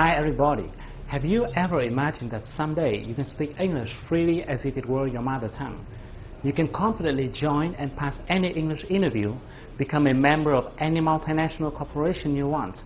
Hi everybody. Have you ever imagined that someday you can speak English freely as if it were your mother tongue? You can confidently join and pass any English interview, become a member of any multinational corporation you want,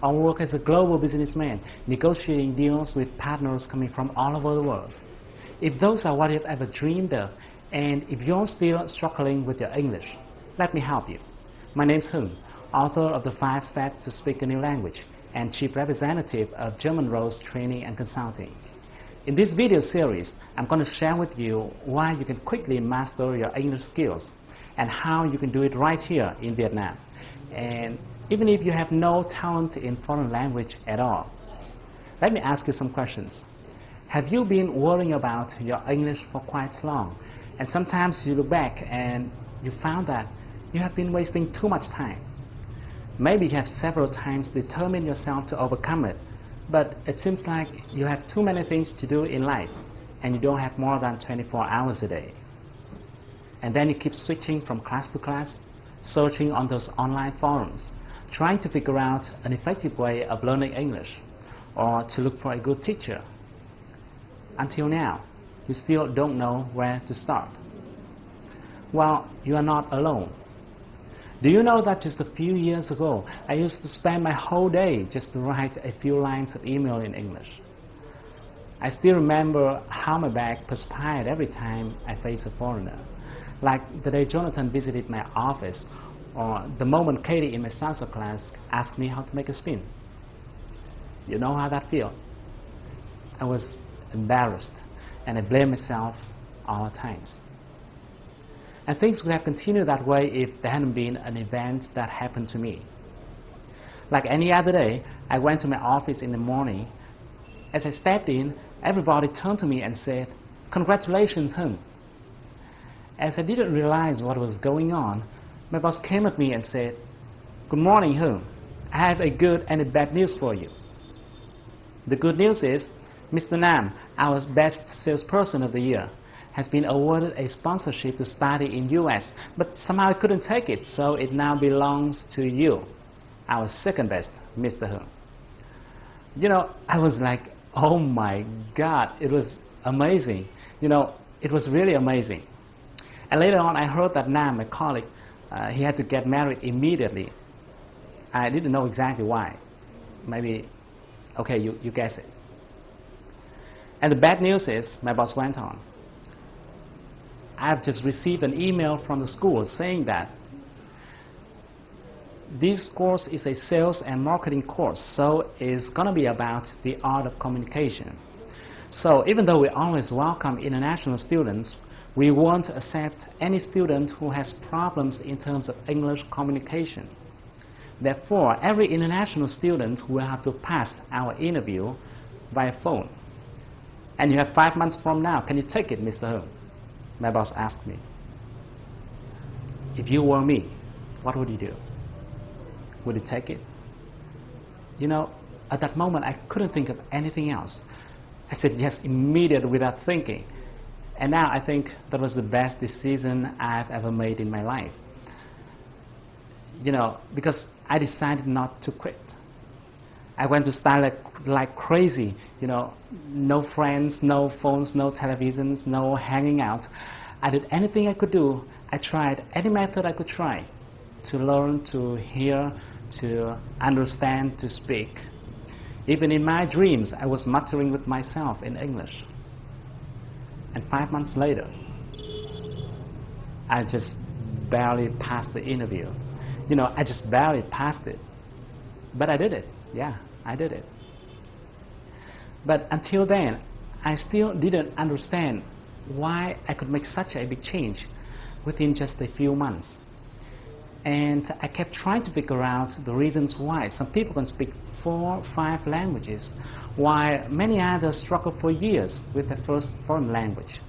or work as a global businessman, negotiating deals with partners coming from all over the world. If those are what you've ever dreamed of, and if you're still struggling with your English, let me help you. My name's Hưng, author of the 5 Steps to Speak a New Language and Chief Representative of German Rose Training and Consulting. In this video series, I'm going to share with you why you can quickly master your English skills and how you can do it right here in Vietnam. And even if you have no talent in foreign language at all. Let me ask you some questions. Have you been worrying about your English for quite long? And sometimes you look back and you found that you have been wasting too much time. Maybe you have several times determined yourself to overcome it, but it seems like you have too many things to do in life and you don't have more than 24 hours a day. And then you keep switching from class to class, searching on those online forums, trying to figure out an effective way of learning English or to look for a good teacher. Until now, you still don't know where to start. Well, you are not alone. Do you know that just a few years ago, I used to spend my whole day just to write a few lines of email in English. I still remember how my back perspired every time I faced a foreigner. Like the day Jonathan visited my office, or the moment Katie in my salsa class asked me how to make a spin. You know how that feels? I was embarrassed, and I blamed myself all the times. And things would have continued that way if there hadn't been an event that happened to me. Like any other day, I went to my office in the morning. As I stepped in, everybody turned to me and said, "Congratulations, Hưng." As I didn't realize what was going on, my boss came at me and said, "Good morning, Hưng. I have a good and a bad news for you. The good news is, Mr. Nam, our best salesperson of the year, has been awarded a sponsorship to study in US, but somehow I couldn't take it, so it now belongs to you, our second best, Mr. Hưng." You know, I was like, oh my God, it was amazing. You know, it was really amazing. And later on, I heard that Nam, my colleague, he had to get married immediately. I didn't know exactly why. Maybe, okay, you guess it. And the bad news is, my boss went on, I've just received an email from the school saying that this course is a sales and marketing course, so it's going to be about the art of communication. So even though we always welcome international students, we won't accept any student who has problems in terms of English communication. Therefore, every international student will have to pass our interview via phone. And you have 5 months from now. Can you take it, Mr. Hưng? My boss asked me. If you were me, what would you do? Would you take it? You know, at that moment, I couldn't think of anything else. I said yes immediately without thinking. And now I think that was the best decision I've ever made in my life. You know, because I decided not to quit. I went to study like crazy, you know, no friends, no phones, no televisions, no hanging out. I did anything I could do. I tried any method I could try to learn, to hear, to understand, to speak. Even in my dreams, I was muttering with myself in English. And 5 months later, I just barely passed the interview. You know, I just barely passed it. But I did it. Yeah, I did it. But until then, I still didn't understand why I could make such a big change within just a few months. And I kept trying to figure out the reasons why some people can speak 4, 5 languages, while many others struggle for years with their first foreign language.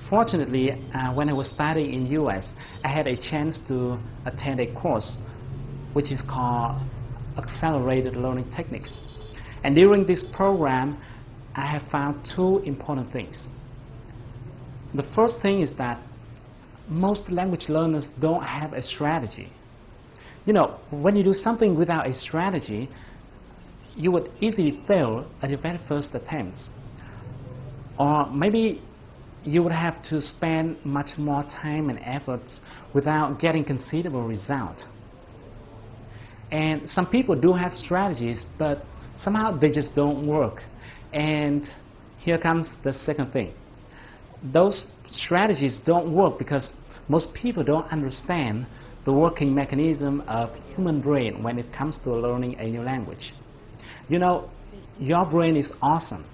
Fortunately, when I was studying in US, I had a chance to attend a course which is called Accelerated Learning Techniques. And during this program, I have found 2 important things. The first thing is that most language learners don't have a strategy. You know, when you do something without a strategy, you would easily fail at your very first attempts. Or maybe you would have to spend much more time and efforts without getting considerable result. And some people do have strategies, but somehow they just don't work. And here comes the second thing. Those strategies don't work because most people don't understand the working mechanism of human brain when it comes to learning a new language. You know, your brain is awesome,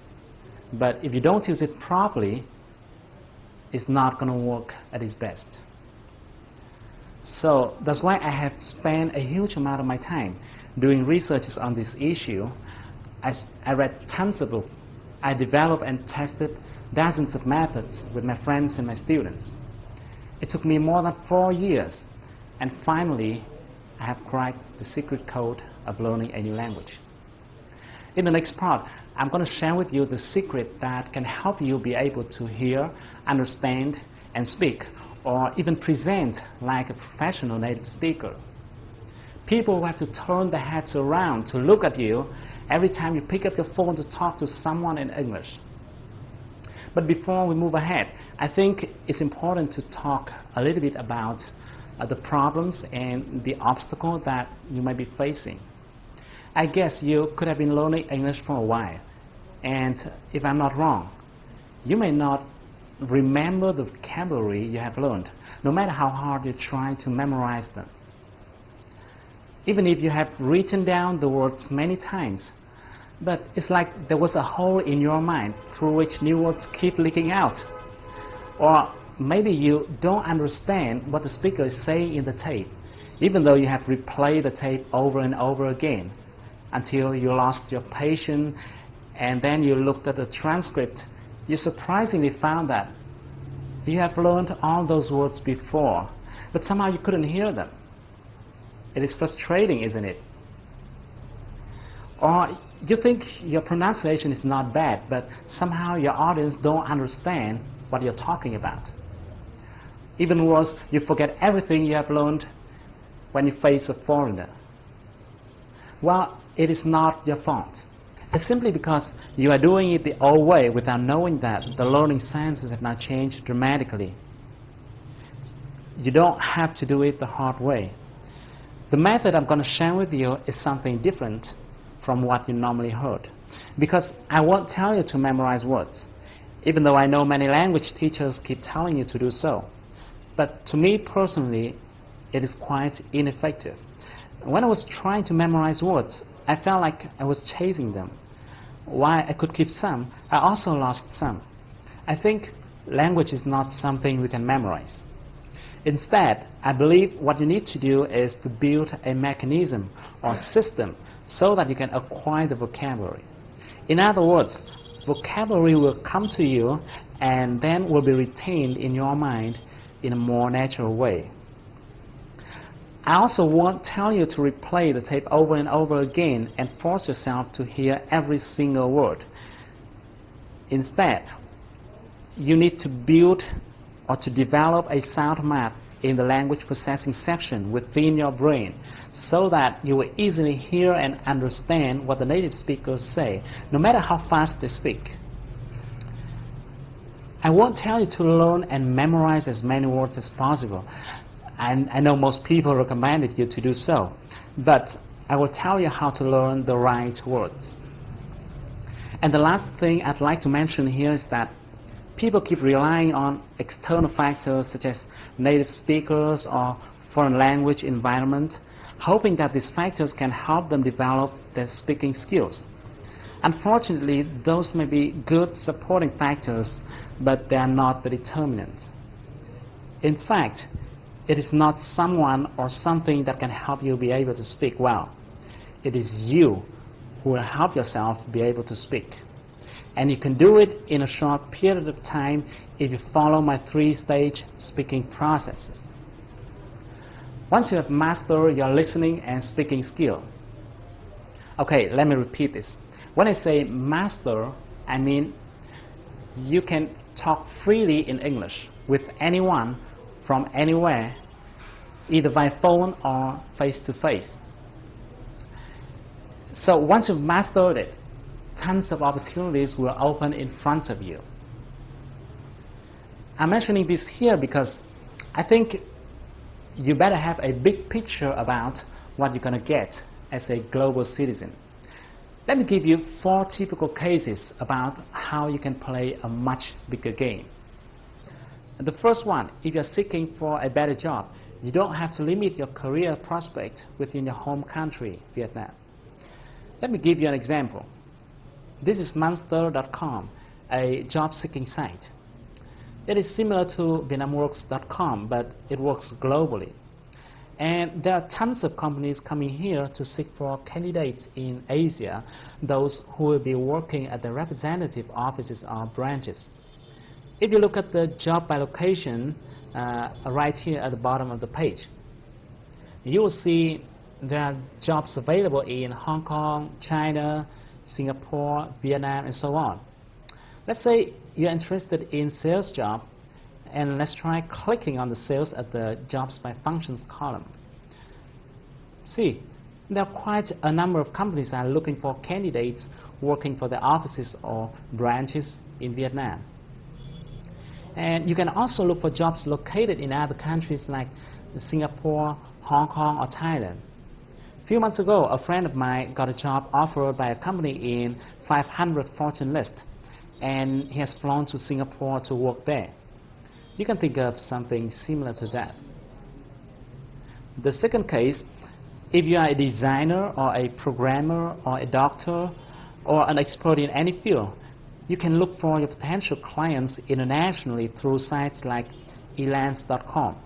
but if you don't use it properly, it's not going to work at its best. So that's why I have spent a huge amount of my time doing researches on this issue. I read tons of books. I developed and tested dozens of methods with my friends and my students. It took me more than 4 years, and finally I have cracked the secret code of learning a new language. In the next part, I'm going to share with you the secret that can help you be able to hear, understand, and speak, or even present like a professional native speaker. People will have to turn their heads around to look at you every time you pick up your phone to talk to someone in English. But before we move ahead, I think it's important to talk a little bit about the problems and the obstacles that you might be facing. I guess you could have been learning English for a while, and if I'm not wrong, you may not remember the vocabulary you have learned, no matter how hard you try to memorize them. Even if you have written down the words many times, but it's like there was a hole in your mind through which new words keep leaking out. Or maybe you don't understand what the speaker is saying in the tape, even though you have replayed the tape over and over again until you lost your patience, and then you looked at the transcript. You surprisingly found that you have learned all those words before, but somehow you couldn't hear them. It is frustrating, isn't it? Or you think your pronunciation is not bad, but somehow your audience don't understand what you're talking about. Even worse, you forget everything you have learned when you face a foreigner. Well, it is not your fault. It's simply because you are doing it the old way without knowing that the learning sciences have now changed dramatically. You don't have to do it the hard way. The method I'm going to share with you is something different from what you normally heard, because I won't tell you to memorize words, even though I know many language teachers keep telling you to do so. But to me personally, it is quite ineffective. When I was trying to memorize words, I felt like I was chasing them. While I could keep some, I also lost some. I think language is not something we can memorize. Instead, I believe what you need to do is to build a mechanism or system so that you can acquire the vocabulary. In other words, vocabulary will come to you and then will be retained in your mind in a more natural way. I also won't tell you to replay the tape over and over again and force yourself to hear every single word. Instead, you need to build or to develop a sound map in the language processing section within your brain so that you will easily hear and understand what the native speakers say, no matter how fast they speak. I won't tell you to learn and memorize as many words as possible. I know most people recommended you to do so, but I will tell you how to learn the right words. And the last thing I'd like to mention here is that people keep relying on external factors such as native speakers or foreign language environment, hoping that these factors can help them develop their speaking skills. Unfortunately, those may be good supporting factors, but they are not the determinant. In fact, it is not someone or something that can help you be able to speak well. It is you who will help yourself be able to speak. And you can do it in a short period of time if you follow my 3-stage speaking processes. Once you have mastered your listening and speaking skill. Okay, let me repeat this. When I say master, I mean you can talk freely in English with anyone from anywhere, either by phone or face-to-face. So once you've mastered it, tons of opportunities will open in front of you. I'm mentioning this here because I think you better have a big picture about what you're going to get as a global citizen. Let me give you 4 typical cases about how you can play a much bigger game. The first one, if you're seeking for a better job, you don't have to limit your career prospect within your home country, Vietnam. Let me give you an example. This is Monster.com, a job-seeking site. It is similar to VietnamWorks.com, but it works globally. And there are tons of companies coming here to seek for candidates in Asia, those who will be working at the representative offices or branches. If you look at the job by location right here at the bottom of the page, you will see there are jobs available in Hong Kong, China, Singapore, Vietnam, and so on. Let's say you're interested in sales job, and let's try clicking on the sales at the jobs by functions column. See, there are quite a number of companies that are looking for candidates working for their offices or branches in Vietnam. And you can also look for jobs located in other countries like Singapore, Hong Kong, or Thailand. A few months ago, a friend of mine got a job offered by a company in 500 Fortune list, and he has flown to Singapore to work there. You can think of something similar to that. The second case, if you are a designer or a programmer or a doctor or an expert in any field, you can look for your potential clients internationally through sites like elance.com.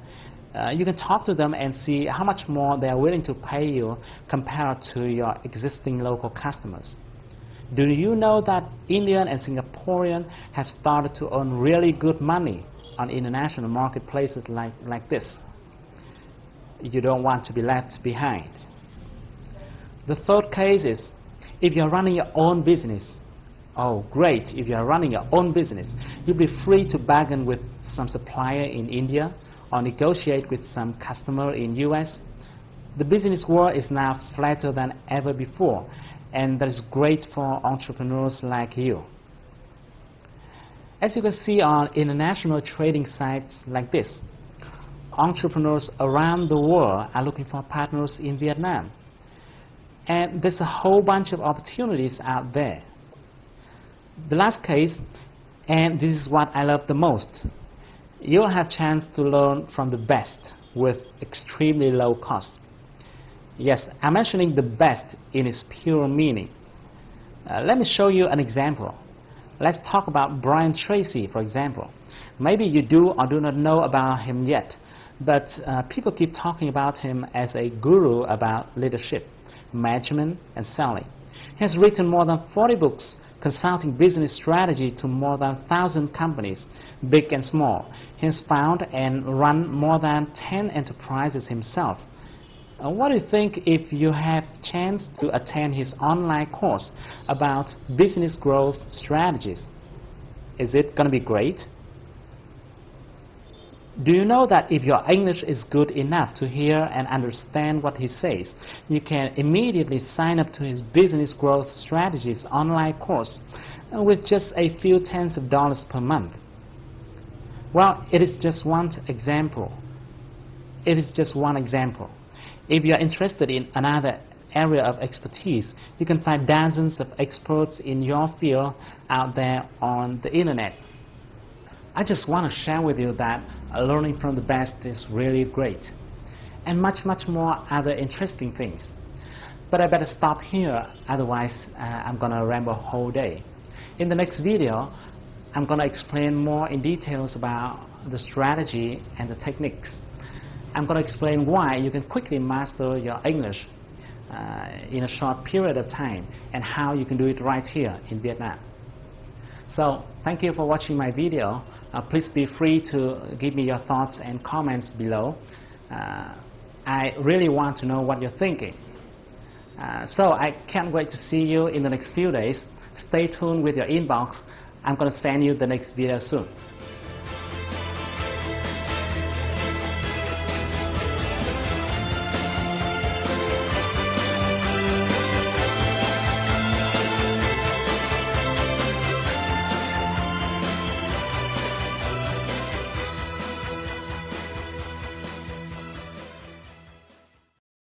You can talk to them and see how much more they are willing to pay you compared to your existing local customers. Do you know that Indian and Singaporean have started to earn really good money on international marketplaces like this? You don't want to be left behind. The third case is if you're running your own business. Oh, great. If you're running your own business, you'll be free to bargain with some supplier in India or negotiate with some customer in US. The business world is now flatter than ever before, and that is great for entrepreneurs like you. As you can see on international trading sites like this, entrepreneurs around the world are looking for partners in Vietnam. And there's a whole bunch of opportunities out there. The last case, and this is what I love the most, you'll have a chance to learn from the best with extremely low cost. Yes, I'm mentioning the best in its pure meaning. Let me show you an example. Let's talk about Brian Tracy, for example. Maybe you do or do not know about him yet, but people keep talking about him as a guru about leadership, management, and selling. He has written more than 40 books consulting business strategy to more than 1,000 companies, big and small. He has founded and run more than 10 enterprises himself. What do you think if you have a chance to attend his online course about business growth strategies? Is it going to be great? Do you know that if your English is good enough to hear and understand what he says, you can immediately sign up to his business growth strategies online course with just a few tens of dollars per month? Well, it is just one example. It is just one example. If you are interested in another area of expertise, you can find dozens of experts in your field out there on the internet. I just want to share with you that learning from the best is really great, and much more other interesting things. But I better stop here, otherwise I'm going to ramble a whole day. In the next video, I'm going to explain more in details about the strategy and the techniques. I'm going to explain why you can quickly master your English in a short period of time, and how you can do it right here in Vietnam. So, thank you for watching my video. Please be free to give me your thoughts and comments below. I really want to know what you're thinking. So I can't wait to see you in the next few days. Stay tuned with your inbox. I'm going to send you the next video soon.